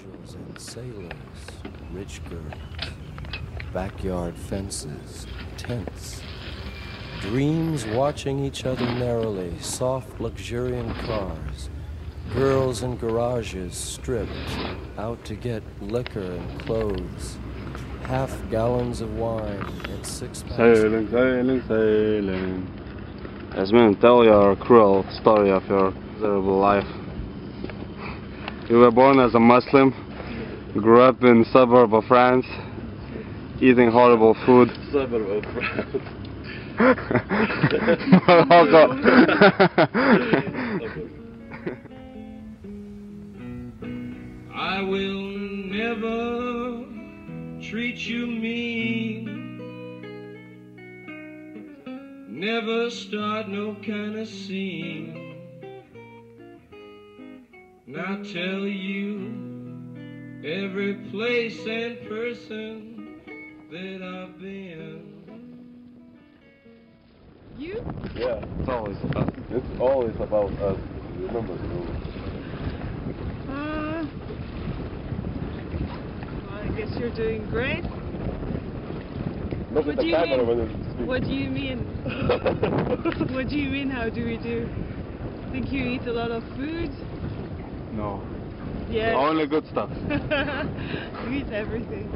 angels and sailors, rich girls, backyard fences, tents, dreams watching each other narrowly, soft, luxuriant cars, girls in garages stripped, out to get liquor and clothes, half gallons of wine and six-packs. Sailing, sailing, sailing. Yasmin, tell your cruel story of your miserable life. You were born as a Muslim, grew up in the suburb of France, eating horrible food. Suburb of France. I will never treat you mean, never start no kind of scene, not tell you every place and person that I've been. You? Yeah, it's always about us. Remember, Well, I guess you're doing great. look What at the do you camera mean? when you speak. What do you mean? What do you mean, how do we do? Think you eat a lot of food? No, Yes. only good stuff. You eat everything.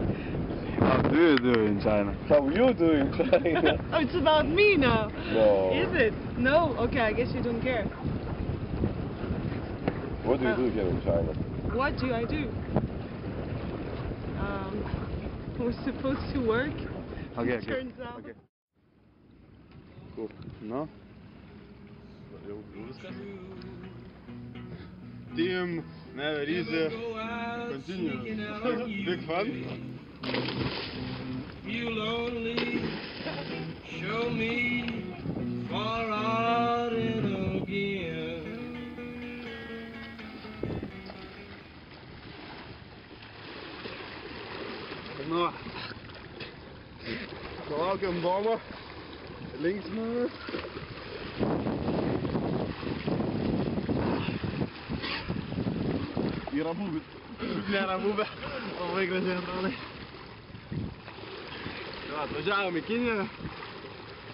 How do you do in China? How you do in China? Oh, it's about me now. No. Is it? No? Okay, I guess you don't care. What do you do here in China? What do I do? We're supposed to work. Okay, Turns out. okay. Cool. No? Team never easy. Continue. Big fun. You'll only show me far out and again. No. Laukiam Domo. Linksmės. Yra buvę. Nėra buvę. Labai gražiai atrodo. Atvažiavom į Kiniją.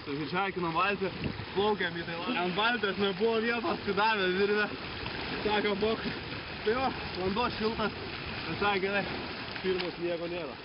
Suhičaikinom valtį. Plaukėm į Tailandą. Ant valtės nebuvo vietos, kai davė virvę. Sako, bok. Tai jo, vanduo šiltas. Visai gerai. Pirmos nieko nėra.